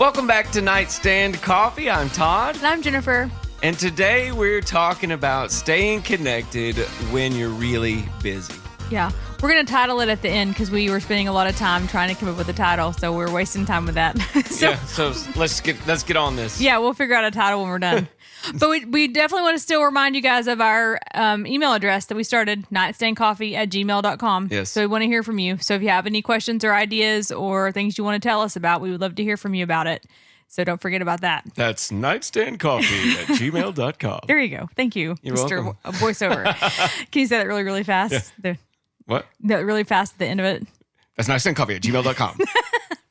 Welcome back to Nightstand Coffee. I'm Todd. And I'm Jennifer. And today we're talking about staying connected when you're really busy. Yeah. We're going to title it at the end because we were spending a lot of time trying to come up with a title. So we're wasting time with that. So let's get on this. Yeah, we'll figure out a title when we're done. But we definitely want to still remind you guys of our email address that we started, nightstandcoffee@gmail.com. Yes. So we want to hear from you. So if you have any questions or ideas or things you want to tell us about, we would love to hear from you about it. So don't forget about that. That's nightstandcoffee@gmail.com. There you go. Thank you, You're Mr. welcome. Voiceover. Can you say that really, really fast? Yeah. What? That really fast at the end of it. That's nightstandcoffee@gmail.com.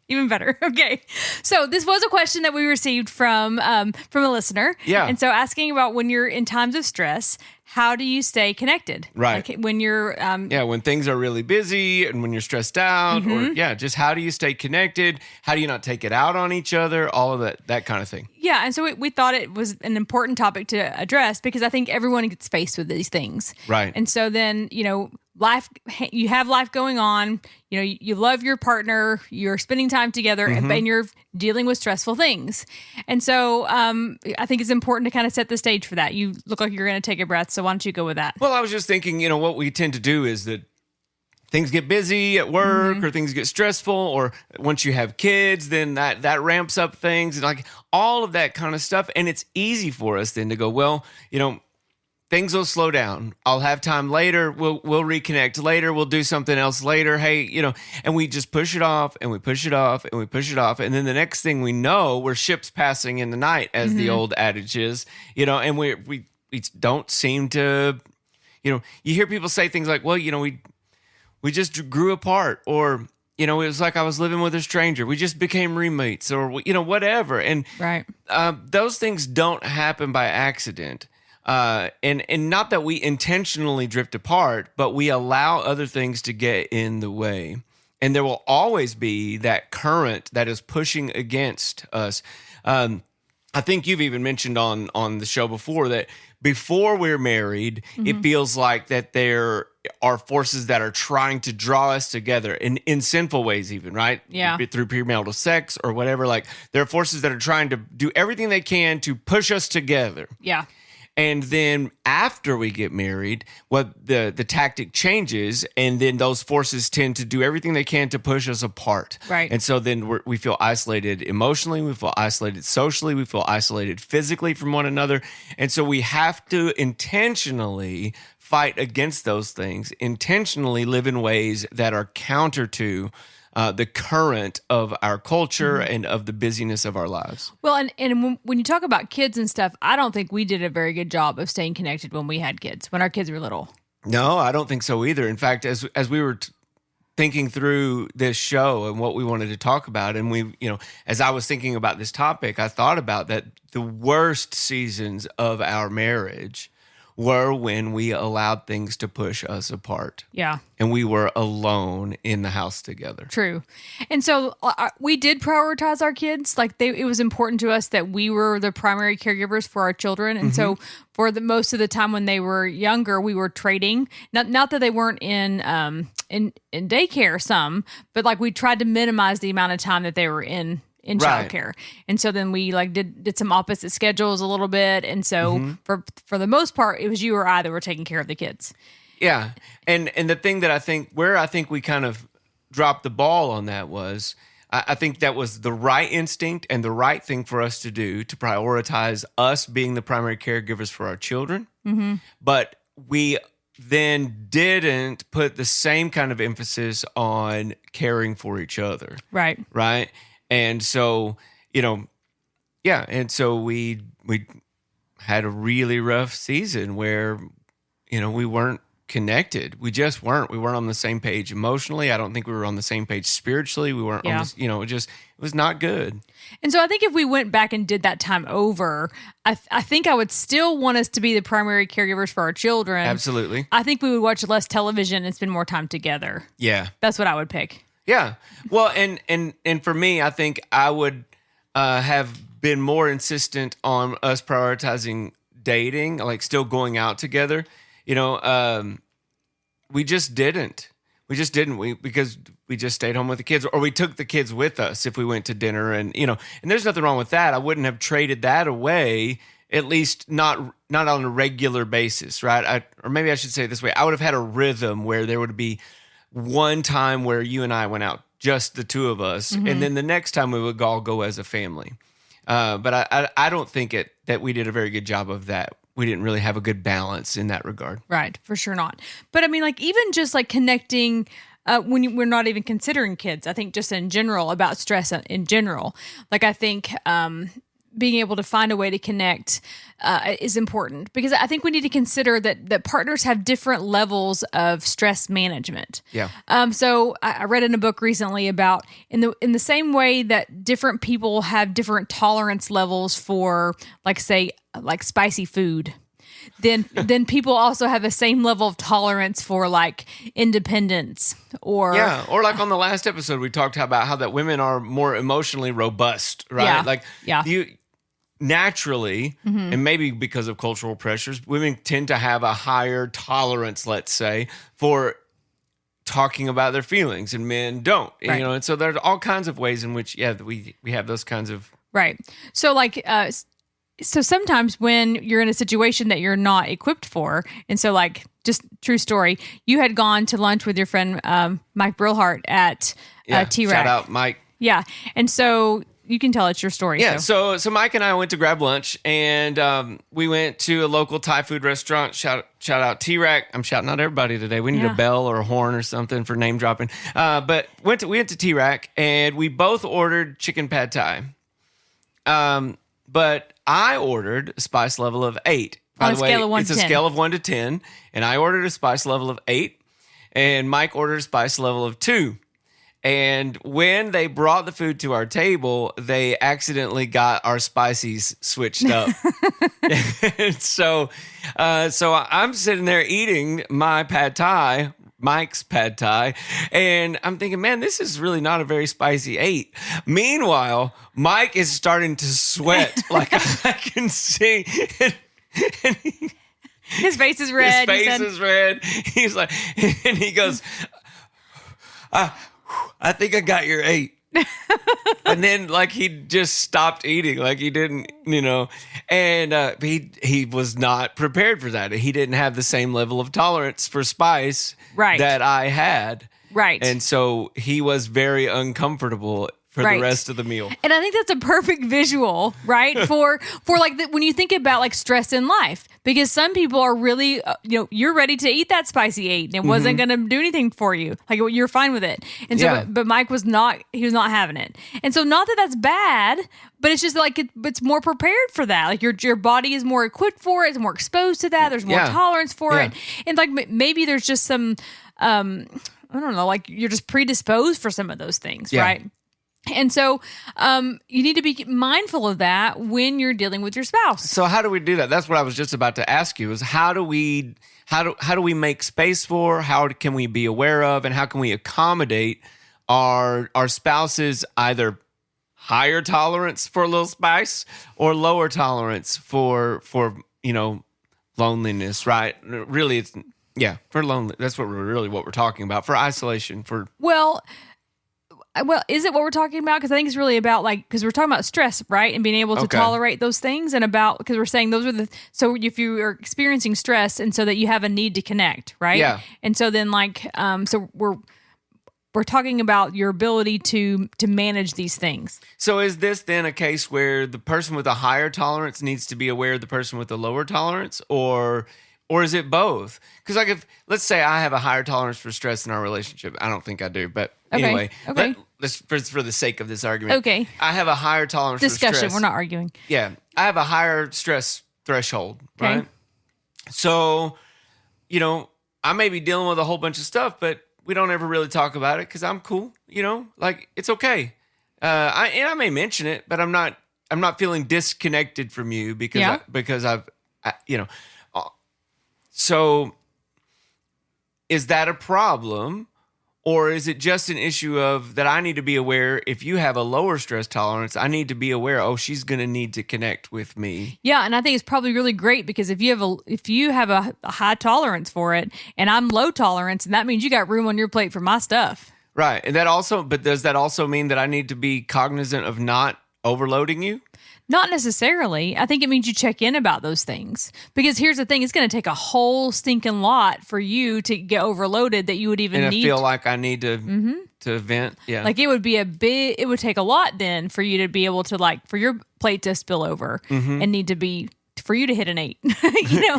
Even better. Okay. So this was a question that we received from a listener. Yeah. And so asking about when you're in times of stress, how do you stay connected? Right. Like when you're... when things are really busy and when you're stressed out or just how do you stay connected? How do you not take it out on each other? All of that kind of thing. Yeah. And so we thought it was an important topic to address because I think everyone gets faced with these things. Right. And so then, you have life going on, you love your partner, you're spending time together and you're dealing with stressful things. And so I think it's important to kind of set the stage for that. You look like you're going to take a breath. So why don't you go with that? Well, I was just thinking, what we tend to do is that things get busy at work or things get stressful, or once you have kids, then that ramps up things and like all of that kind of stuff. And it's easy for us then to go, well, things will slow down. I'll have time later. We'll reconnect later. We'll do something else later. Hey, and we just push it off and we push it off and we push it off. And then the next thing we know, we're ships passing in the night, as the old adage is, and we don't seem to, you hear people say things like, well, we just grew apart, or, it was like I was living with a stranger. We just became roommates, or, whatever. And Right. Those things don't happen by accident. And not that we intentionally drift apart, but we allow other things to get in the way. And there will always be that current that is pushing against us. I think you've even mentioned on the show before that before we're married, it feels like that there are forces that are trying to draw us together in sinful ways even, right? Yeah. Through premarital sex or whatever. Like there are forces that are trying to do everything they can to push us together. Yeah. And then after we get married, the tactic changes, and then those forces tend to do everything they can to push us apart. Right. And so then we feel isolated emotionally, we feel isolated socially, we feel isolated physically from one another. And so we have to intentionally fight against those things, intentionally live in ways that are counter to the current of our culture and of the busyness of our lives. Well, and when you talk about kids and stuff, I don't think we did a very good job of staying connected when we had kids, when our kids were little. No, I don't think so either. In fact, as we were thinking through this show and what we wanted to talk about, and we, as I was thinking about this topic, I thought about that the worst seasons of our marriage were when we allowed things to push us apart. Yeah. And we were alone in the house together. True. And so we did prioritize our kids. Like it was important to us that we were the primary caregivers for our children. And so for the most of the time when they were younger, we were trading. Not that they weren't in daycare some, but like we tried to minimize the amount of time that they were in childcare. And so then we like did some opposite schedules a little bit. And so for the most part, it was you or I that were taking care of the kids. Yeah. And the thing that I think we kind of dropped the ball on that was, I think that was the right instinct and the right thing for us to do, to prioritize us being the primary caregivers for our children. But we then didn't put the same kind of emphasis on caring for each other. Right. Right. And so, and so we had a really rough season where, we weren't connected. We just weren't. We weren't on the same page emotionally. I don't think we were on the same page spiritually. We weren't on this, it was not good. And so I think if we went back and did that time over, I think I would still want us to be the primary caregivers for our children. Absolutely. I think we would watch less television and spend more time together. Yeah. That's what I would pick. Yeah. Well, and for me, I think I would have been more insistent on us prioritizing dating, like still going out together. We just didn't. We just didn't. Because we just stayed home with the kids, or we took the kids with us if we went to dinner, and and there's nothing wrong with that. I wouldn't have traded that away, at least not on a regular basis, right? Or maybe I should say it this way: I would have had a rhythm where there would be one time where you and I went out, just the two of us, and then the next time we would all go as a family. But I don't think that we did a very good job of that. We didn't really have a good balance in that regard. Right, for sure not. But I mean, like, even just like connecting when we're not even considering kids, I think just in general about stress in general, like I think being able to find a way to connect is important, because I think we need to consider that partners have different levels of stress management. Yeah. So I read in a book recently about in the same way that different people have different tolerance levels for, like, say, like spicy food. Then people also have the same level of tolerance for, like, independence or like on the last episode we talked about how that women are more emotionally robust, right? You naturally, and maybe because of cultural pressures, women tend to have a higher tolerance, let's say, for talking about their feelings, and men don't. Right. And so there's all kinds of ways in which we have those kinds of right. So like so sometimes when you're in a situation that you're not equipped for, and so, like, just true story, you had gone to lunch with your friend Mike Brillhart at T-Rack. Shout out Mike. Yeah. And so you can tell it's your story. Yeah, so Mike and I went to grab lunch, and we went to a local Thai food restaurant. Shout out T-Rack. I'm shouting out everybody today. We need a bell or a horn or something for name dropping. But we went to T-Rack, and we both ordered chicken pad thai. But I ordered a spice level of 8. By the way, it's a scale of 1 to 10, and I ordered a spice level of 8, and Mike ordered a spice level of 2. And when they brought the food to our table, they accidentally got our spices switched up. And so I'm sitting there eating my pad thai, Mike's pad thai, and I'm thinking, man, this is really not a very spicy 8. Meanwhile, Mike is starting to sweat, like I can see. And his face is red. His face is red. He's like, and he goes, I think I got your 8. And then, like, he just stopped eating, like he didn't, and he was not prepared for that. He didn't have the same level of tolerance for spice that I had. Right. And so he was very uncomfortable for the rest of the meal. And I think that's a perfect visual, right? for like when you think about, like, stress in life, because some people are really, you're ready to eat that spicy 8 and it wasn't going to do anything for you. Like, you're fine with it. And so, but Mike was not having it. And so, not that that's bad, but it's just like it's more prepared for that. Like, your body is more equipped for it. It's more exposed to that. There's more tolerance for it. And, like, maybe there's just some, I don't know, like, you're just predisposed for some of those things, right? And so you need to be mindful of that when you're dealing with your spouse. So how do we do that? That's what I was just about to ask you, is how do we make space for, how can we be aware of, and how can we accommodate our spouse's either higher tolerance for a little spice or lower tolerance for loneliness, right? Really, it's for lonely. That's what we're talking about, for isolation, for Well, is it what we're talking about? Because I think it's really about, like, because we're talking about stress, right? And being able to tolerate those things, and because we're saying those are so if you are experiencing stress, and so that you have a need to connect, right? Yeah. And so then, like, so we're talking about your ability to manage these things. So is this then a case where the person with a higher tolerance needs to be aware of the person with a lower tolerance, or is it both? Because, like, if, let's say I have a higher tolerance for stress in our relationship. I don't think I do, but anyway, let's for the sake of this argument. I have a higher tolerance for stress. We're not arguing. Yeah. I have a higher stress threshold, right? So, I may be dealing with a whole bunch of stuff, but we don't ever really talk about it because I'm cool, like, it's okay. I may mention it, but I'm not feeling disconnected from you because I've So is that a problem, Or is it just an issue of that I need to be aware if you have a lower stress tolerance, I need to be aware, oh, she's going to need to connect with me. Yeah, and I think it's probably really great because if you have a high tolerance for it and I'm low tolerance, and that means you got room on your plate for my stuff. Right. And but does that also mean that I need to be cognizant of not overloading you? Not necessarily. I think it means you check in about those things. Because here's the thing, it's going to take a whole stinking lot for you to get overloaded that you would even and need. I feel like I need to vent. Yeah. Like it would take a lot then for you to be able to for your plate to spill over and need to be, for you to hit an 8,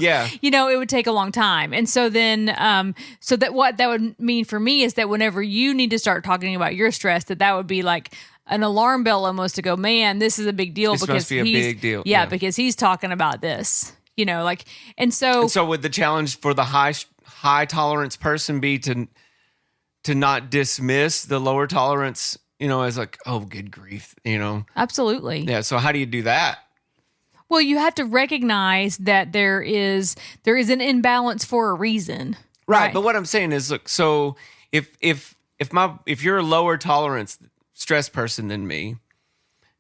Yeah. It would take a long time. And so then, so that what that would mean for me is that whenever you need to start talking about your stress, that would be like an alarm bell almost to go, man, this is a big deal this because must be a big deal. Yeah, because he's talking about this, and so would the challenge for the high tolerance person be to not dismiss the lower tolerance, as like, oh, good grief, Absolutely. Yeah. So how do you do that? Well, you have to recognize that there is an imbalance for a reason. Right. But what I'm saying is, look, so if you're a lower tolerance stress person than me,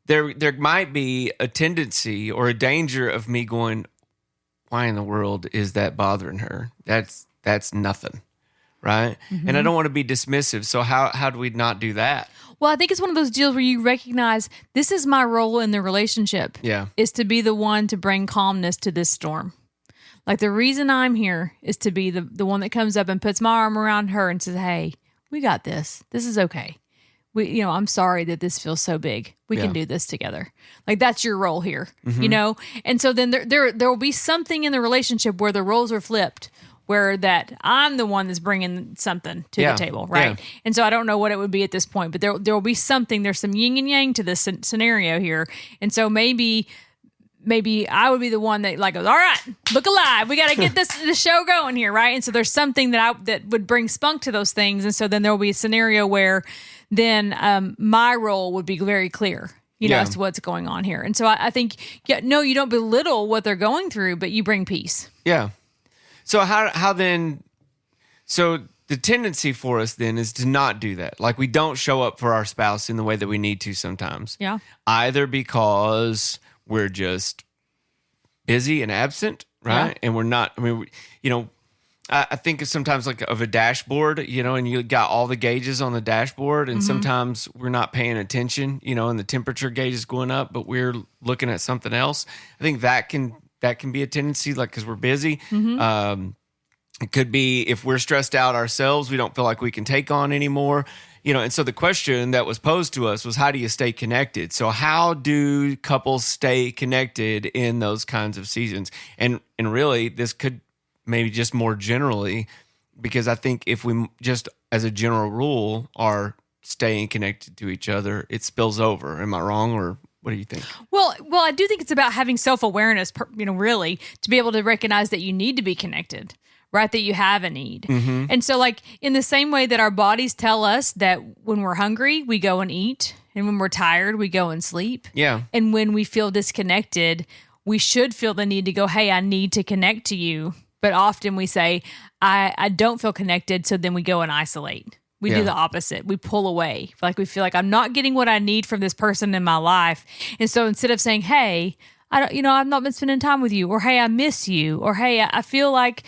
there might be a tendency or a danger of me going, why in the world is that bothering her? That's nothing. Right. Mm-hmm. And I don't want to be dismissive. So how do we not do that? Well, I think it's one of those deals where you recognize this is my role in the relationship. Yeah. Is to be the one to bring calmness to this storm. Like the reason I'm here is to be the one that comes up and puts my arm around her and says, hey, we got this. This is okay. I'm sorry that this feels so big. We can do this together. Like that's your role here, And so then there will be something in the relationship where the roles are flipped, where that I'm the one that's bringing something to the table, right? Yeah. And so I don't know what it would be at this point, but there will be something. There's some yin and yang to this scenario here, and so maybe I would be the one that goes, all right, look alive. We got to get the show going here, right? And so there's something that would bring spunk to those things, and so then there will be a scenario where then my role would be very clear, as to what's going on here. And so I think, no, you don't belittle what they're going through, but you bring peace. Yeah. So how then? So the tendency for us then is to not do that. Like we don't show up for our spouse in the way that we need to sometimes. Yeah. Either because we're just busy and absent, right? Yeah. And we're not. I mean, I think sometimes of a dashboard, and you got all the gauges on the dashboard, and sometimes we're not paying attention, and the temperature gauge is going up, but we're looking at something else. I think that can be a tendency, because we're busy. It could be if we're stressed out ourselves, we don't feel like we can take on anymore. And so the question that was posed to us was, how do you stay connected? So how do couples stay connected in those kinds of seasons? And really, this could maybe just more generally, because I think if we just as a general rule are staying connected to each other, it spills over. Am I wrong, or what do you think? Well, I do think it's about having self-awareness, really, to be able to recognize that you need to be connected, right? That you have a need. Mm-hmm. And so in the same way that our bodies tell us that when we're hungry, we go and eat, and when we're tired, we go and sleep. Yeah. And when we feel disconnected, we should feel the need to go, hey, I need to connect to you. But often we say, I don't feel connected, so then we go and isolate. We do the opposite. We pull away. We feel like I'm not getting what I need from this person in my life. And so instead of saying, hey, I've not been spending time with you, or hey, I miss you, or hey, I feel like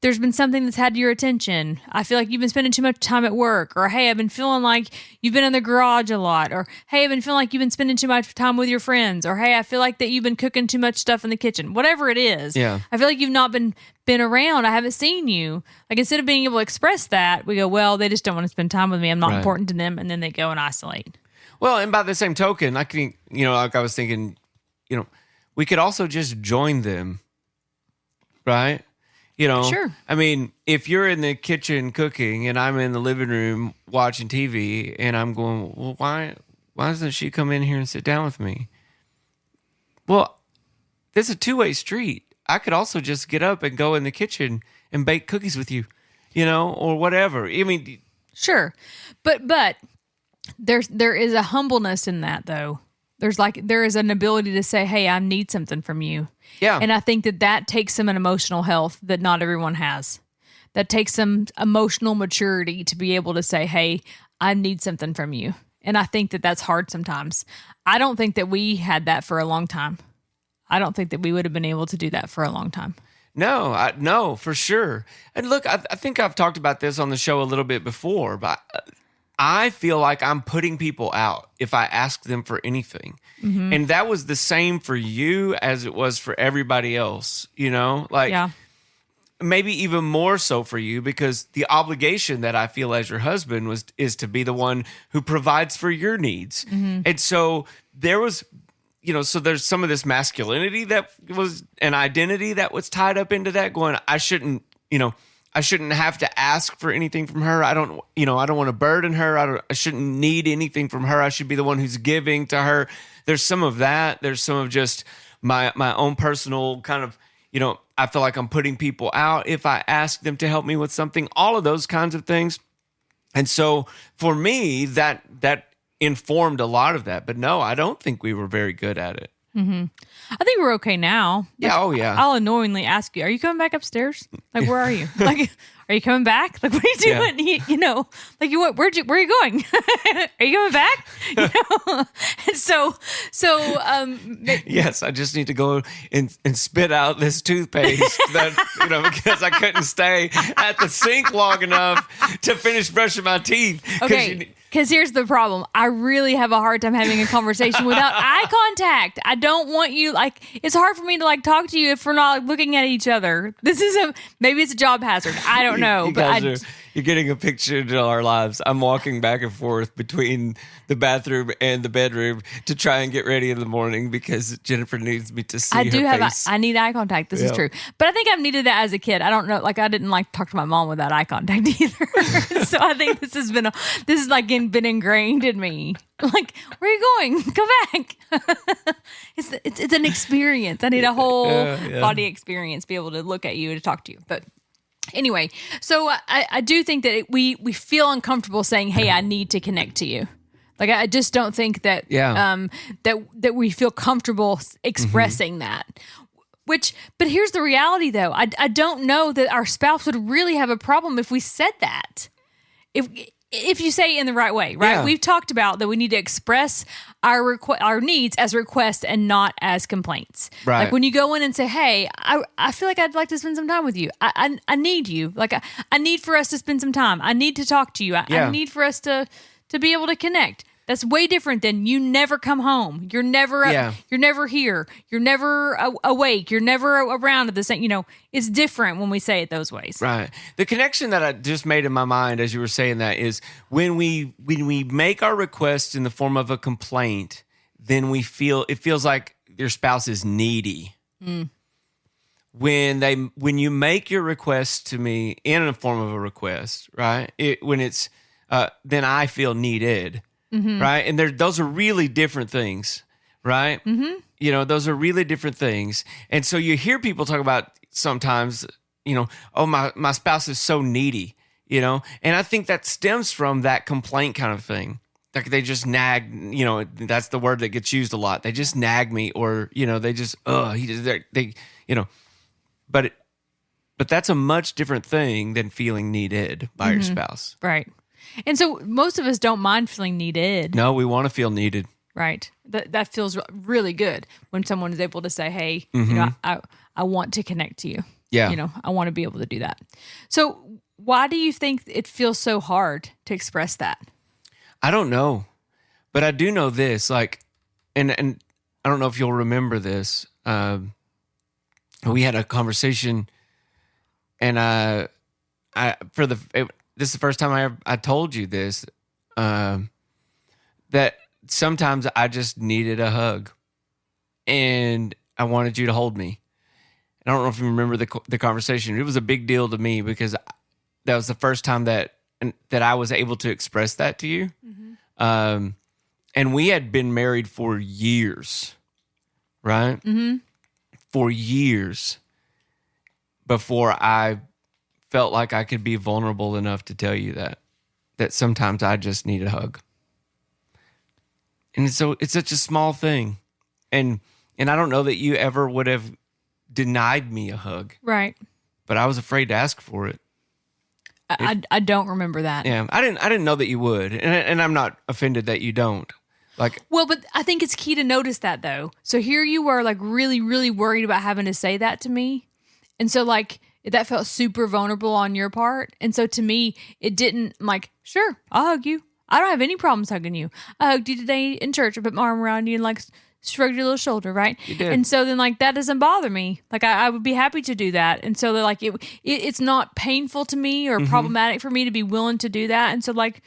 there's been something that's had your attention. I feel like you've been spending too much time at work, or hey, I've been feeling like you've been in the garage a lot, or hey, I've been feeling like you've been spending too much time with your friends, or hey, I feel like that you've been cooking too much stuff in the kitchen. Whatever it is, I feel like you've not been around. I haven't seen you. Instead of being able to express that, we go, well, they just don't want to spend time with me. I'm not important to them, and then they go and isolate. Well, and by the same token, I think I was thinking, we could also just join them, right? Sure. I mean, if you're in the kitchen cooking and I'm in the living room watching TV and I'm going, well, why doesn't she come in here and sit down with me? Well, this is a two-way street. I could also just get up and go in the kitchen and bake cookies with you, or whatever. I mean, sure. But there is a humbleness in that, though. There is an ability to say, hey, I need something from you. Yeah. And I think that takes some emotional health that not everyone has. that takes some emotional maturity to be able to say, hey, I need something from you. And I think that that's hard sometimes. I don't think that we had that for a long time. I don't think that we would have been able to do that for a long time. No, for sure. And look, I think I've talked about this on the show a little bit before, but I feel like I'm putting people out if I ask them for anything. Mm-hmm. And that was the same for you as it was for everybody else, Like, maybe even more so for you, because the obligation that I feel as your husband is to be the one who provides for your needs. Mm-hmm. And so there was, so there's some of this masculinity that was an identity that was tied up into that, going, I shouldn't have to ask for anything from her. I don't want to burden her. I shouldn't need anything from her. I should be the one who's giving to her. There's some of that. There's some of just my own personal kind of, I feel like I'm putting people out if I ask them to help me with something, all of those kinds of things. And so for me, that informed a lot of that. But no, I don't think we were very good at it. Mm-hmm. I think we're okay now. Yeah. Oh, yeah. I'll annoyingly ask you, are you coming back upstairs? Like, where are you? Like, are you coming back? Like, what are you doing? Yeah. Where are you going? Are you coming back? And so, yes, I just need to go and spit out this toothpaste that, because I couldn't stay at the sink long enough to finish brushing my teeth. Okay. Because here's the problem. I really have a hard time having a conversation without eye contact. I don't want you, it's hard for me to talk to you if we're not looking at each other. Maybe it's a job hazard. I don't know. You're getting a picture into our lives. I'm walking back and forth between the bathroom and the bedroom to try and get ready in the morning because Jennifer needs me to see her face. I need eye contact. This is true. But I think I've needed that as a kid. I don't know. I didn't talk to my mom without eye contact either. So I think this has been ingrained in me. Where are you going? Come back. It's an experience. I need a whole body experience to be able to look at you and to talk to you. But anyway, so I do think that we feel uncomfortable saying, hey, I need to connect to you. I just don't think that that we feel comfortable expressing that. But here's the reality, though. I don't know that our spouse would really have a problem if we said that. If you say it in the right way, right? Yeah. We've talked about that we need to express our needs as requests and not as complaints. Right. When you go in and say, hey, I feel like I'd like to spend some time with you. I need you. I need for us to spend some time. I need to talk to you. I need for us to be able to connect. That's way different than you never come home. You're never you're never here. You're never awake. You're never around at the same. It's different when we say it those ways. Right. The connection that I just made in my mind as you were saying that is when we make our request in the form of a complaint, then it feels like your spouse is needy. Mm. When you make your request to me in a form of a request, right? Then I feel needed. Mm-hmm. Right. And those are really different things. Right. Mm-hmm. Those are really different things. And so you hear people talk about sometimes, oh, my spouse is so needy, and I think that stems from that complaint kind of thing. Like they just nag, that's the word that gets used a lot. They just nag me or, they just, but that's a much different thing than feeling needed by your spouse. Right. And so most of us don't mind feeling needed. No, we want to feel needed. Right. That feels really good when someone is able to say, hey, I want to connect to you. Yeah. I want to be able to do that. So why do you think it feels so hard to express that? I don't know. But I do know this, and I don't know if you'll remember this. We had a conversation and this is the first time I told you this, that sometimes I just needed a hug and I wanted you to hold me. I don't know if you remember the conversation. It was a big deal to me because that was the first time that I was able to express that to you. Mm-hmm. And we had been married for years, right? Mm-hmm. For years before I felt like I could be vulnerable enough to tell you that sometimes I just need a hug. And so it's such a small thing. And I don't know that you ever would have denied me a hug. Right. But I was afraid to ask for it. I don't remember that. Yeah, I didn't know that you would, and I'm not offended that you don't. Like, well, but I think it's key to notice that though. So here you were, like really, really worried about having to say that to me, and so like that felt super vulnerable on your part. And so to me, it didn't. I'm like, sure, I'll hug you. I don't have any problems hugging you. I hugged you today in church. I put my arm around you and like shrugged your little shoulder, right? You did. And so then like that doesn't bother me. Like I would be happy to do that. And so they're like it's not painful to me or problematic for me to be willing to do that. And so like,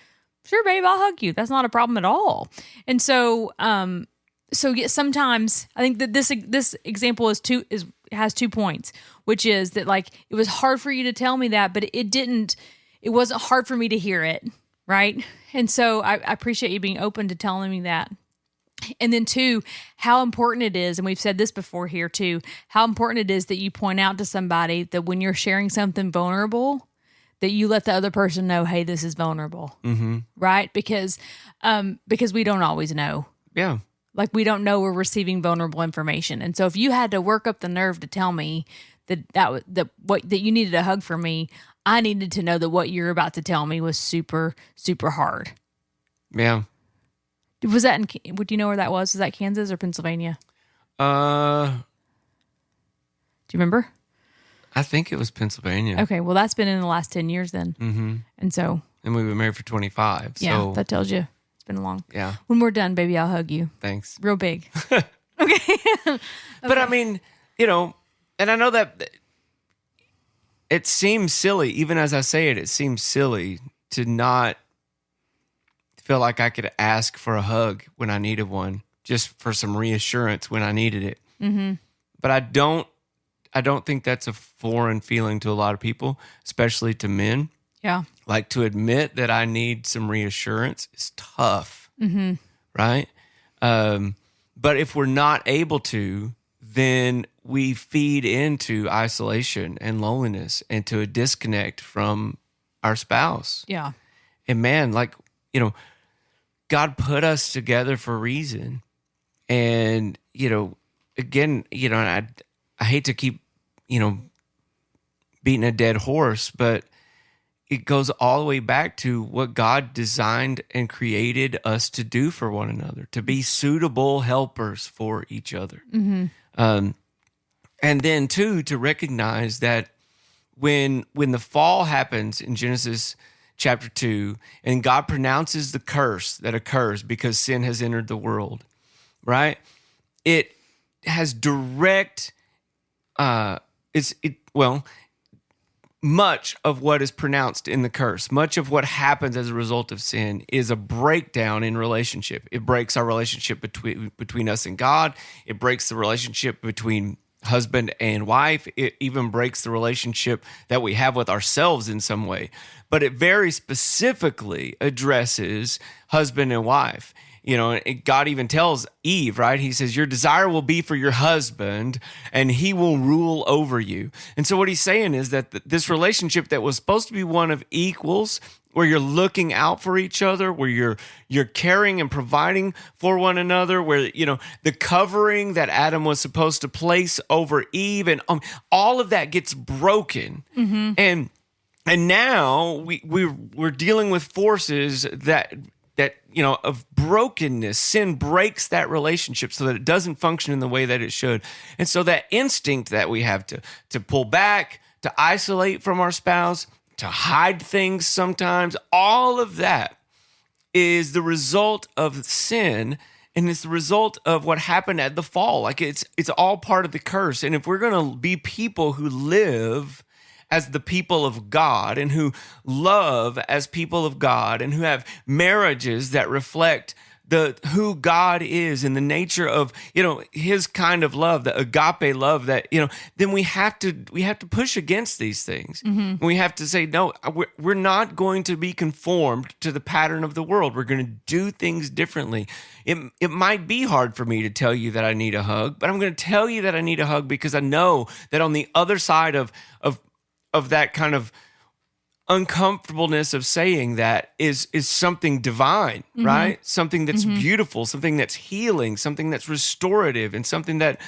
sure, babe, I'll hug you. That's not a problem at all. And so yeah, sometimes I think that this example has 2 points, which is that like it was hard for you to tell me that, but it wasn't hard for me to hear it, right? And so I appreciate you being open to telling me that. And then 2, how important it is, and we've said this before here too, how important it is that you point out to somebody that when you're sharing something vulnerable, that you let the other person know, hey, this is vulnerable, right? Because we don't always know. yeah. Like we don't know we're receiving vulnerable information. And so if you had to work up the nerve to tell me that you needed a hug from me, I needed to know that what you're about to tell me was super, super hard. Yeah. Was that would you know where that was? Was that Kansas or Pennsylvania? Do you remember? I think it was Pennsylvania. Okay, well that's been in the last 10 years then. Mm-hmm. And so. And we've been married for 25. Yeah, so, that tells you it's been long. Yeah. When we're done, baby, I'll hug you. Thanks. Real big. Okay. But I mean, and I know that it seems silly, even as I say it, it seems silly to not feel like I could ask for a hug when I needed one, just for some reassurance when I needed it. Mm-hmm. But I don't think that's a foreign feeling to a lot of people, especially to men. Yeah. Like to admit that I need some reassurance is tough, right? But if we're not able to, then we feed into isolation and loneliness and to a disconnect from our spouse. Yeah. And man, like, God put us together for a reason. And, again, I hate to keep, beating a dead horse, but it goes all the way back to what God designed and created us to do for one another, to be suitable helpers for each other. Mm-hmm. And then too, to recognize that when the fall happens in Genesis chapter 2, and God pronounces the curse that occurs because sin has entered the world, right? It has direct, much of what is pronounced in the curse, much of what happens as a result of sin is a breakdown in relationship. It breaks our relationship between us and God. It breaks the relationship between husband and wife. It even breaks the relationship that we have with ourselves in some way. But it very specifically addresses husband and wife. God even tells Eve, right? He says, your desire will be for your husband and he will rule over you. And so what he's saying is that this relationship that was supposed to be one of equals, where you're looking out for each other, where you're caring and providing for one another, where, the covering that Adam was supposed to place over Eve and all of that gets broken. Mm-hmm. And now we're dealing with forces that of brokenness. Sin breaks that relationship so that it doesn't function in the way that it should. And so that instinct that we have to pull back, to isolate from our spouse, to hide things sometimes, all of that is the result of sin, and it's the result of what happened at the fall. Like it's all part of the curse. And if we're going to be people who live as the people of God and who love as people of God and who have marriages that reflect who God is and the nature of, his kind of love, the agape love that, then we have to push against these things. Mm-hmm. We have to say, no, we're not going to be conformed to the pattern of the world. We're going to do things differently. It might be hard for me to tell you that I need a hug, but I'm going to tell you that I need a hug because I know that on the other side of that kind of uncomfortableness of saying that is something divine, mm-hmm. right? Something that's mm-hmm. beautiful, something that's healing, something that's restorative, and something that,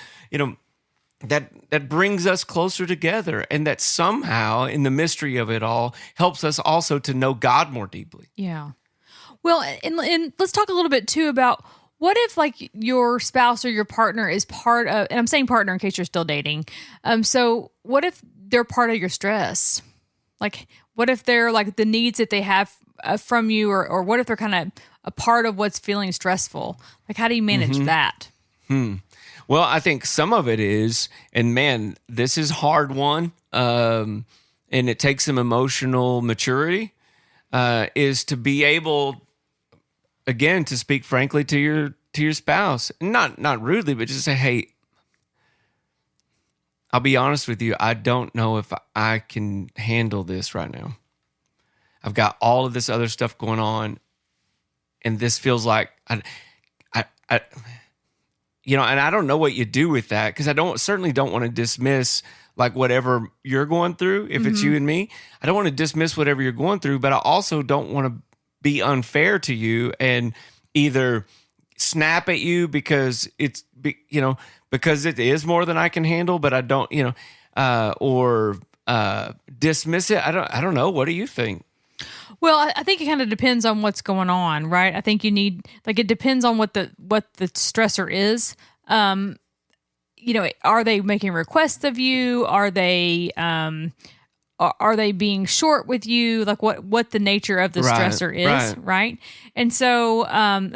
that brings us closer together, and that somehow in the mystery of it all helps us also to know God more deeply. Yeah. Well, and let's talk a little bit too about what if like your spouse or your partner is part of, and I'm saying partner in case you're still dating. So what if they're part of your stress? Like, what if they're like the needs that they have from you, or what if they're kind of a part of what's feeling stressful? Like, how do you manage that? Well, I think some of it is, and man, this is hard one, and it takes some emotional maturity, is to be able, again, to speak frankly to your spouse, not rudely, but just say, hey, I'll be honest with you, I don't know if I can handle this right now. I've got all of this other stuff going on, and this feels like I and I don't know what you do with that, because I certainly don't want to dismiss like whatever you're going through. If it's you and me, I don't want to dismiss whatever you're going through, but I also don't want to be unfair to you and either snap at you because because it is more than I can handle, but I don't, or dismiss it. I don't know. What do you think? Well, I think it kind of depends on what's going on, right? I think you need, like, it depends on what the stressor is. Are they making requests of you? Are they being short with you? Like what the nature of the stressor is, right? And so,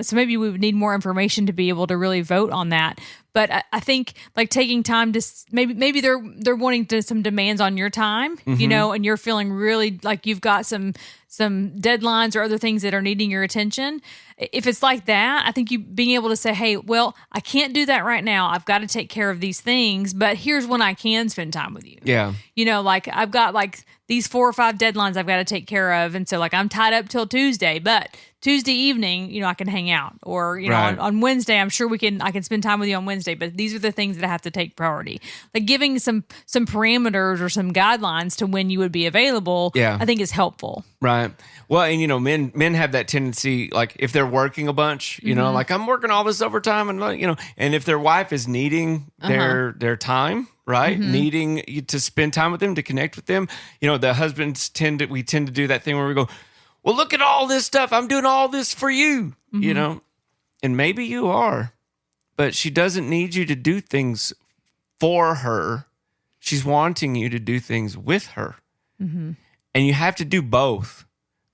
so maybe we would need more information to be able to really vote on that. But I think like taking time to maybe they're wanting some demands on your time, and you're feeling really like you've got some deadlines or other things that are needing your attention. If it's like that, I think you being able to say, hey, well, I can't do that right now. I've got to take care of these things, but here's when I can spend time with you. Yeah. Like I've got like these 4 or 5 deadlines I've got to take care of. And so like I'm tied up till Tuesday, but Tuesday evening, I can hang out, or, on Wednesday, I'm sure I can spend time with you on Wednesday, but these are the things that I have to take priority. Like giving some parameters or some guidelines to when you would be available, I think is helpful. Right. Well, and men have that tendency, like if they're working a bunch, like I'm working all this overtime, and and if their wife is needing their time, right, needing you to spend time with them, to connect with them, the husbands tend to do that thing where we go, well, look at all this stuff. I'm doing all this for you, and maybe you are, but she doesn't need you to do things for her. She's wanting you to do things with her. And you have to do both,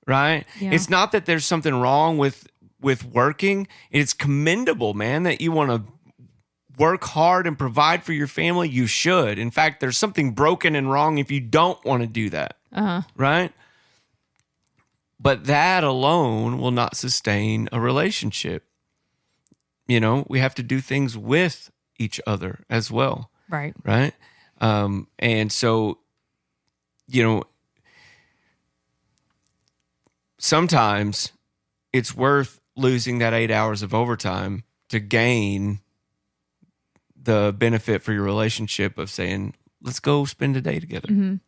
right? Yeah. It's not that there's something wrong with working. It's commendable, man, that you want to work hard and provide for your family. You should. In fact, there's something broken and wrong if you don't want to do that, right? But that alone will not sustain a relationship. We have to do things with each other as well. Right. Right. And so, sometimes it's worth losing that 8 hours of overtime to gain the benefit for your relationship of saying, let's go spend a day together.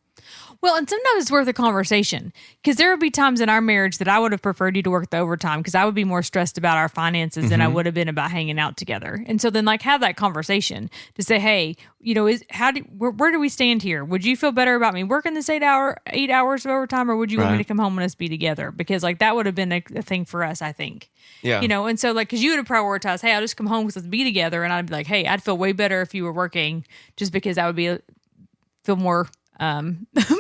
Well, and sometimes it's worth a conversation, because there would be times in our marriage that I would have preferred you to work the overtime because I would be more stressed about our finances than I would have been about hanging out together. And so then have that conversation to say, hey, where do we stand here? Would you feel better about me working this 8 hours of overtime, or would you want me to come home and us be together? Because that would have been a thing for us, I think. Yeah. And so because you would have prioritized, hey, I'll just come home because let's be together. And I'd be like, hey, I'd feel way better if you were working, just because I would feel more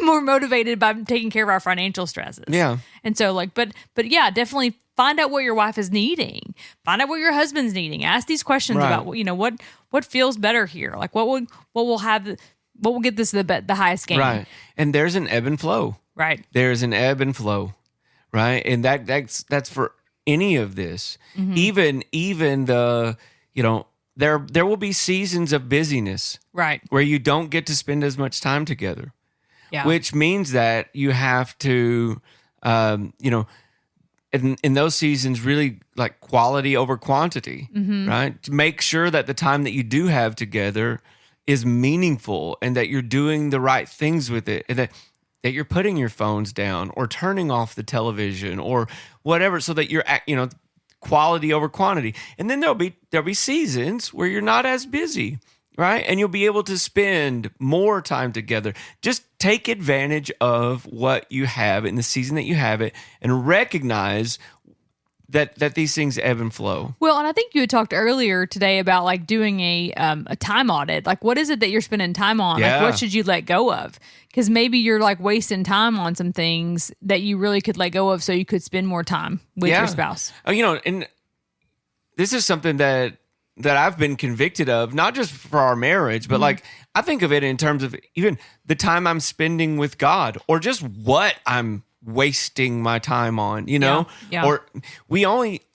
more motivated by taking care of our financial stresses. Yeah. And so but yeah, definitely find out what your wife is needing. Find out what your husband's needing. Ask these questions about, what feels better here? Like what will get this the highest gain? Right. And there's an ebb and flow. Right. There's an ebb and flow. Right. And that's for any of this. Even the, there will be seasons of busyness, right, where you don't get to spend as much time together, which means that you have to, in those seasons, really like quality over quantity, right? To make sure that the time that you do have together is meaningful and that you're doing the right things with it, and that you're putting your phones down or turning off the television or whatever, so that you're quality over quantity. And then there'll be seasons where you're not as busy, right? And you'll be able to spend more time together. Just take advantage of what you have in the season that you have it and recognize that these things ebb and flow. Well, and I think you had talked earlier today about like doing a time audit. Like, what is it that you're spending time on? Yeah. Like, what should you let go of? Because maybe you're like wasting time on some things that you really could let go of, so you could spend more time with your spouse. And this is something that I've been convicted of, not just for our marriage, but like I think of it in terms of even the time I'm spending with God, or just what I'm wasting my time on, Yeah. Or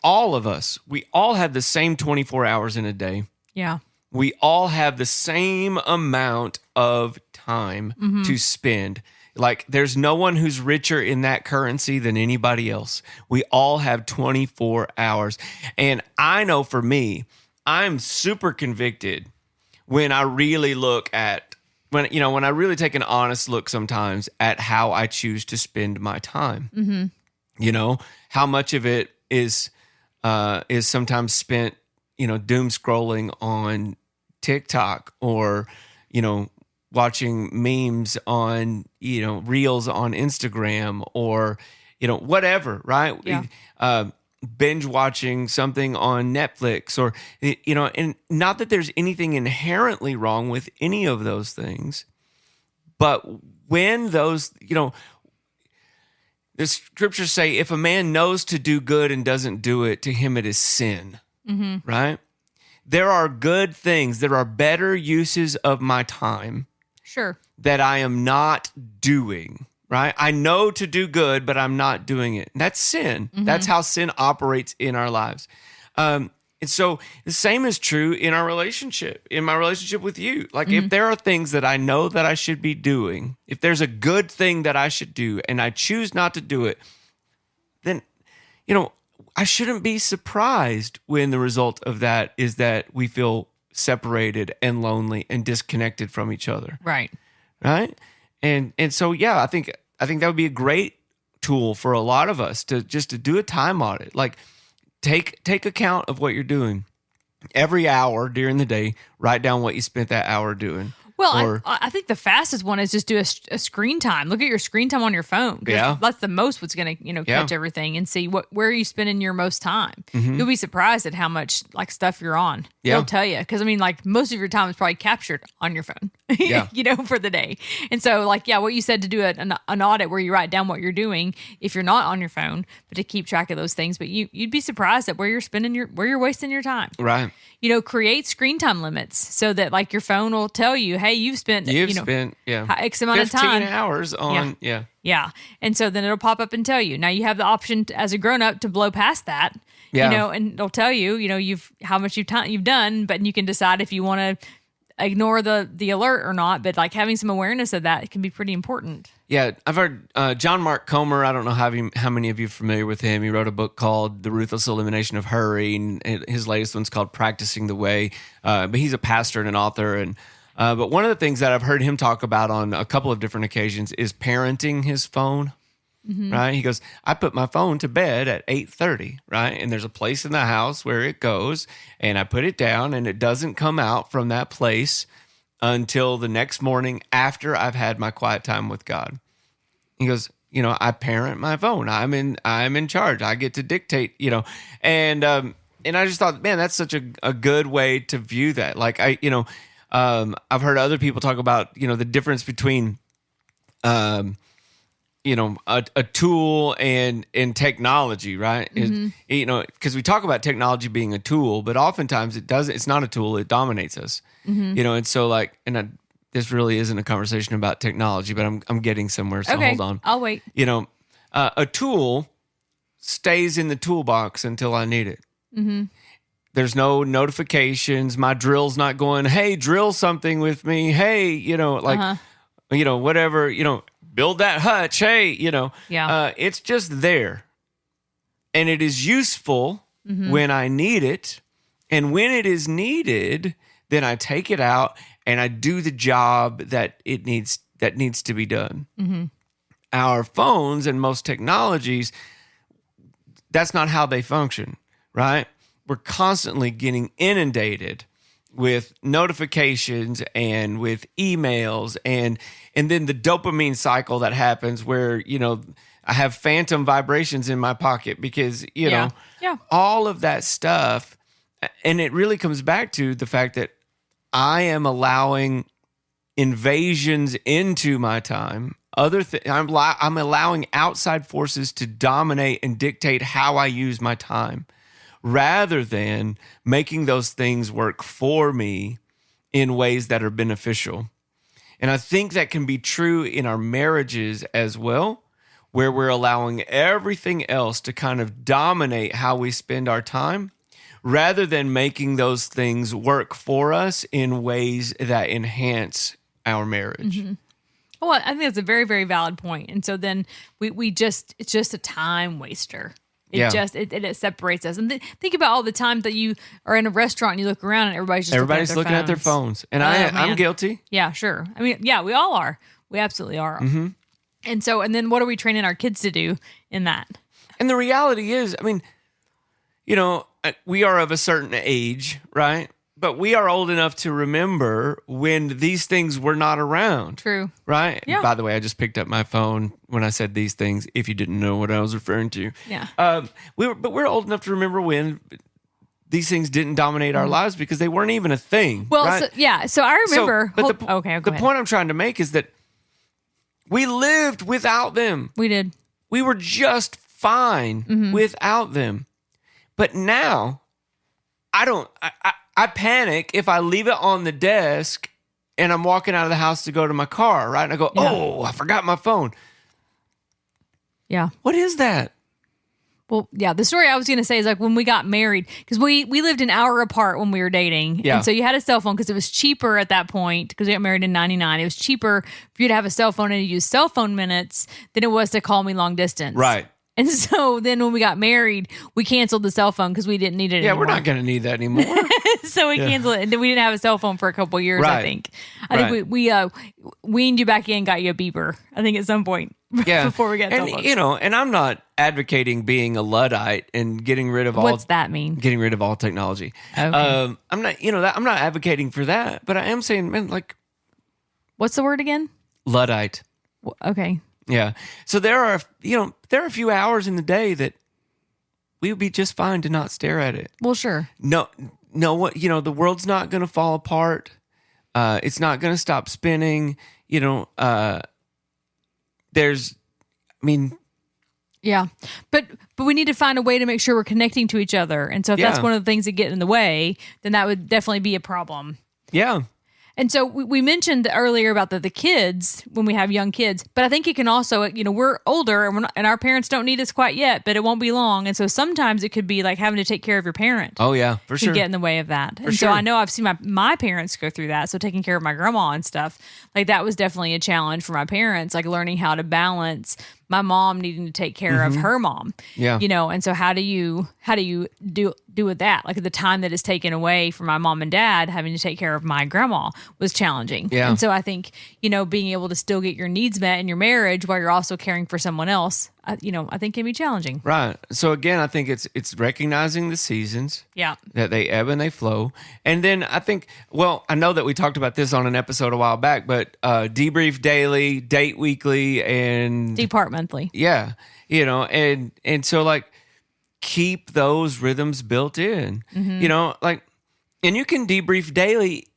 all of us, we all have the same 24 hours in a day. Yeah. We all have the same amount of time to spend. Like, there's no one who's richer in that currency than anybody else. We all have 24 hours. And I know for me, I'm super convicted when I really look at when I really take an honest look sometimes at how I choose to spend my time. How much of it is sometimes spent, doom scrolling on TikTok, or, watching memes on, reels on Instagram, or, whatever, right? Yeah. Binge watching something on Netflix, or, and not that there's anything inherently wrong with any of those things, but when those, the scriptures say, if a man knows to do good and doesn't do it, to him it is sin, right? There are good things. There are better uses of my time. Sure. That I am not doing, right? I know to do good, but I'm not doing it. That's sin. That's how sin operates in our lives. And so the same is true in our relationship, in my relationship with you. Like, if there are things that I know that I should be doing, if there's a good thing that I should do and I choose not to do it, then, I shouldn't be surprised when the result of that is that we feel separated and lonely and disconnected from each other. Right. And so, I think that would be a great tool for a lot of us to do a time audit. Like, take account of what you're doing every hour during the day. Write down what you spent that hour doing. Well, I think the fastest one is just do a screen time. Look at your screen time on your phone. Yeah. That's the most what's going to, catch everything, and see where are you spending your most time. You'll be surprised at how much like stuff you're on. Yeah. They'll tell you. Because like most of your time is probably captured on your phone, for the day. And so what you said, to do an audit where you write down what you're doing if you're not on your phone, but to keep track of those things. But you'd be surprised at where you're wasting your time. Right. Create screen time limits so that your phone will tell you, hey, you've spent X amount of time. 15 hours on, Yeah. And so then it'll pop up and tell you. Now you have the option as a grown up to blow past that, and it'll tell you, how much you've done, but you can decide if you want to ignore the alert or not. But having some awareness of that can be pretty important. Yeah, I've heard John Mark Comer. I don't know how many of you are familiar with him. He wrote a book called The Ruthless Elimination of Hurry, and his latest one's called Practicing the Way. But he's a pastor and an author. And but one of the things that I've heard him talk about on a couple of different occasions is parenting his phone. Right? He goes, I put my phone to bed at 8:30, right? And there's a place in the house where it goes, and I put it down, and it doesn't come out from that place until the next morning after I've had my quiet time with God. He goes, I parent my phone. I'm in charge. I get to dictate, and I just thought, man, that's such a good way to view that. Like, I've heard other people talk about, the difference between, a tool and technology, right? Because we talk about technology being a tool, but oftentimes it's not a tool. It dominates us, and so this really isn't a conversation about technology, but I'm getting somewhere. So hold on. I'll wait. A tool stays in the toolbox until I need it. There's no notifications. My drill's not going, hey, drill something with me. Hey, whatever, build that hutch. Hey, it's just there. And it is useful when I need it. And when it is needed, then I take it out and I do the job that needs to be done. Our phones and most technologies, that's not how they function, right? We're constantly getting inundated with notifications and with emails and then the dopamine cycle that happens where, I have phantom vibrations in my pocket because, all of that stuff. And it really comes back to the fact that I am allowing invasions into my time. I'm allowing outside forces to dominate and dictate how I use my time, rather than making those things work for me in ways that are beneficial. And I think that can be true in our marriages as well, where we're allowing everything else to kind of dominate how we spend our time, rather than making those things work for us in ways that enhance our marriage. Mm-hmm. Well, I think that's a very, very valid point. And so then it's just a time waster. It separates us. And think about all the time that you are in a restaurant and you look around and everybody's looking at their phones. And I'm guilty. Yeah, sure. I mean, yeah, we all are. We absolutely are. Mm-hmm. And then what are we training our kids to do in that? And the reality is, I mean, we are of a certain age, right? But we are old enough to remember when these things were not around. True. Right? Yeah. By the way, I just picked up my phone when I said these things, if you didn't know what I was referring to. Yeah. We're old enough to remember when these things didn't dominate our lives because they weren't even a thing. Well, right? So I remember. The point I'm trying to make is that we lived without them. We did. We were just fine without them. But now, I panic if I leave it on the desk and I'm walking out of the house to go to my car, right? And I go, oh, I forgot my phone. Yeah. What is that? Well, yeah, the story I was going to say is like when we got married, because we lived an hour apart when we were dating. Yeah. And so you had a cell phone because it was cheaper at that point, because we got married in 99. It was cheaper for you to have a cell phone and to use cell phone minutes than it was to call me long distance. Right. And so then when we got married, we canceled the cell phone because we didn't need it anymore. Yeah, we're not going to need that anymore. So we canceled it. And then we didn't have a cell phone for a couple of years, I think. I think we weaned you back in, got you a beeper, I think at some point before we got cell phones. And I'm not advocating being a Luddite and getting rid of all. What's that mean? Getting rid of all technology. Okay. I'm not, I'm not advocating for that, but I am saying, man, like. What's the word again? Luddite. Okay. Yeah. So there are a few hours in the day that we would be just fine to not stare at it. Well, sure. No, the world's not going to fall apart. It's not going to stop spinning. Yeah. But we need to find a way to make sure we're connecting to each other. And so if that's one of the things that get in the way, then that would definitely be a problem. Yeah. And so we mentioned earlier about the kids when we have young kids, but I think it can also, we're older and our parents don't need us quite yet, but it won't be long. And so sometimes it could be like having to take care of your parent. Oh yeah, for sure. To get in the way of that. So I know I've seen my parents go through that. So taking care of my grandma and stuff, like that was definitely a challenge for my parents, like learning how to balance my mom needing to take care of her mom. Yeah. And so how do you do with that? Like the time that is taken away from my mom and dad having to take care of my grandma was challenging. Yeah. And so I think, being able to still get your needs met in your marriage while you're also caring for someone else, I think can be challenging. Right. So again, I think it's recognizing the seasons. Yeah. That they ebb and they flow. And then I think, I know that we talked about this on an episode a while back, but debrief daily, date weekly, and depart monthly. Yeah. And so like keep those rhythms built in. Mm-hmm. And you can debrief daily.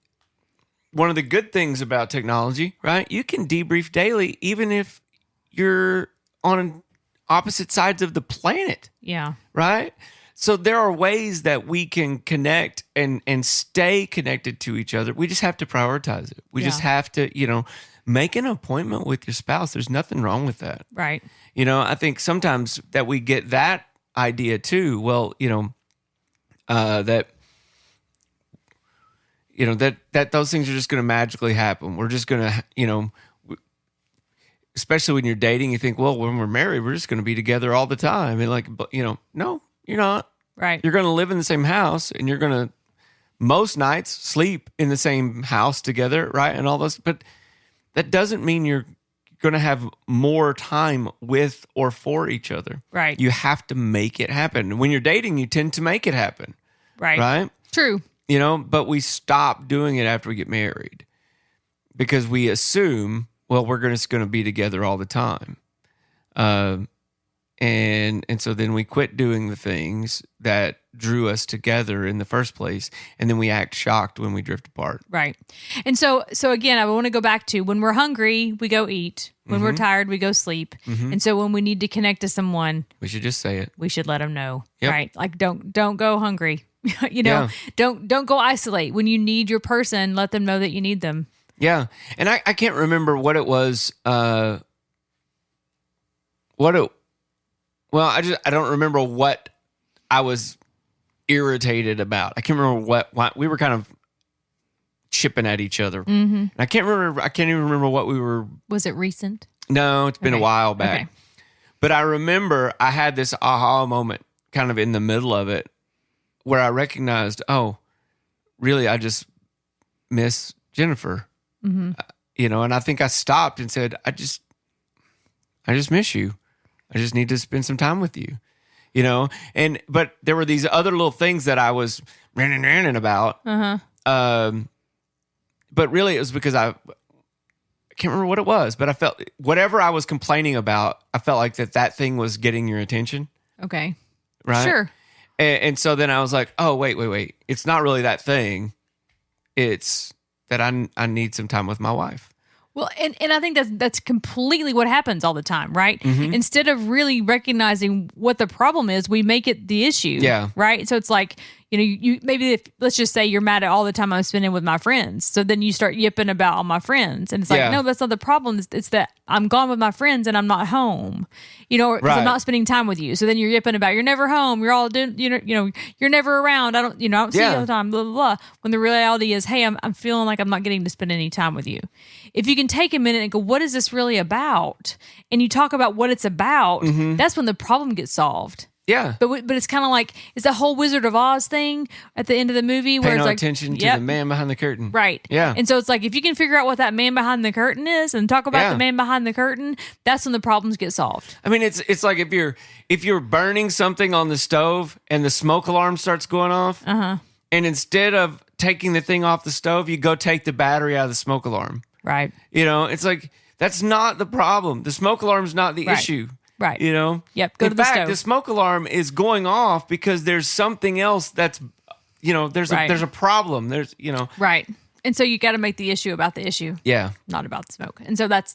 One of the good things about technology, right? You can debrief daily even if you're on opposite sides of the planet. Yeah. Right? So there are ways that we can connect and stay connected to each other. We just have to prioritize it. We just have to, make an appointment with your spouse. There's nothing wrong with that. Right. I think sometimes that we get that idea too. Well, that those things are just going to magically happen. We're just going to, especially when you're dating, you think, well, when we're married, we're just going to be together all the time. And no, you're not. Right. You're going to live in the same house and you're going to most nights sleep in the same house together. Right. And all this, but that doesn't mean you're going to have more time with or for each other. Right. You have to make it happen. When you're dating, you tend to make it happen. Right. Right. True. but we stop doing it after we get married because we assume, well, we're just going to be together all the time. And so then we quit doing the things that drew us together in the first place, and then we act shocked when we drift apart. Right. And so again, I want to go back to when we're hungry, we go eat. When we're tired, we go sleep. And so when we need to connect to someone, we should just say it. We should let them know. Yep. Right? Like don't go hungry. Don't go isolate. When you need your person, let them know that you need them. Yeah. And I can't remember what it was. I don't remember what I was irritated about. I can't remember what we were kind of chipping at each other. And I can't even remember what we were. Was it recent? No, it's been a while back. Okay. But I remember I had this aha moment kind of in the middle of it where I recognized, oh, really, I just miss Jennifer. And I think I stopped and said, I just miss you. I just need to spend some time with you, but there were these other little things that I was ranting about. But really it was because I can't remember what it was, but I felt whatever I was complaining about, I felt like that thing was getting your attention. Okay. Right. Sure. And so then I was like, oh, wait. It's not really that thing. It's that I need some time with my wife. Well, and I think that's completely what happens all the time, right? Instead of really recognizing what the problem is, we make it the issue. Yeah. Right? So it's like, you maybe let's just say you're mad at all the time I'm spending with my friends. So then you start yipping about all my friends. And it's like, no, that's not the problem. It's that I'm gone with my friends and I'm not home. Because I'm not spending time with you. So then you're yipping about you're never home. You're all doing, you're never around. I don't see you all the time, blah, blah, blah. When the reality is, hey, I'm feeling like I'm not getting to spend any time with you. If you can take a minute and go, what is this really about? And you talk about what it's about, that's when the problem gets solved. Yeah. But it's kind of like, it's the whole Wizard of Oz thing at the end of the movie where Pay it's no like, attention to the man behind the curtain. Right. Yeah. And so it's like, if you can figure out what that man behind the curtain is and talk about the man behind the curtain, that's when the problems get solved. I mean, it's like if you're burning something on the stove and the smoke alarm starts going off, and instead of taking the thing off the stove, you go take the battery out of the smoke alarm. Right. It's like, that's not the problem. The smoke alarm's not the issue. Right. Yep. Go to the stove. In fact, the smoke alarm is going off because there's something else that's, there's a problem. There's, Right. And so you got to make the issue about the issue. Yeah. Not about the smoke. And so that's,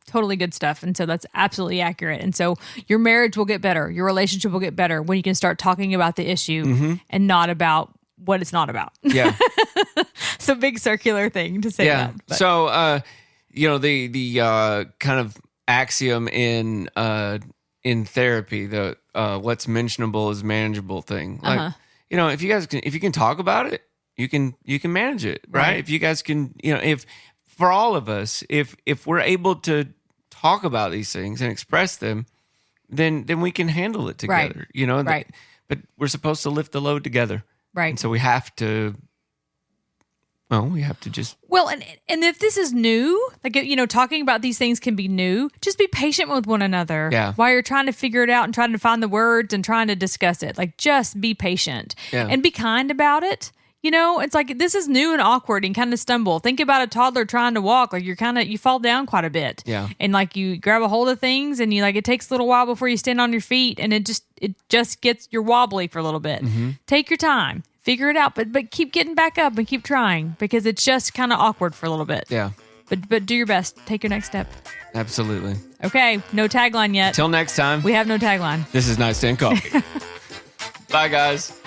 totally good stuff. And so that's absolutely accurate. And so your marriage will get better. Your relationship will get better when you can start talking about the issue and not about what it's not about. Yeah. It's a big circular thing to say that. But. So, the kind of axiom in therapy, the what's mentionable is manageable thing. Like, if you can talk about it, you can manage it, right? If you guys can, if for all of us, if we're able to talk about these things and express them, then we can handle it together. Right. But we're supposed to lift the load together. Right. And so we have to just... Well, and if this is new, like, talking about these things can be new, just be patient with one another. Yeah. While you're trying to figure it out and trying to find the words and trying to discuss it. Like, just be patient. Yeah. And be kind about it. It's like, this is new and awkward and kind of stumble. Think about a toddler trying to walk. Like, you fall down quite a bit. Yeah. And like, you grab a hold of things and it takes a little while before you stand on your feet, and it just gets, you're wobbly for a little bit. Take your time. Figure it out, but keep getting back up and keep trying, because it's just kind of awkward for a little bit. Yeah. But do your best. Take your next step. Absolutely. Okay. No tagline yet. Till next time. We have no tagline. This is Nightstand Coffee. Bye, guys.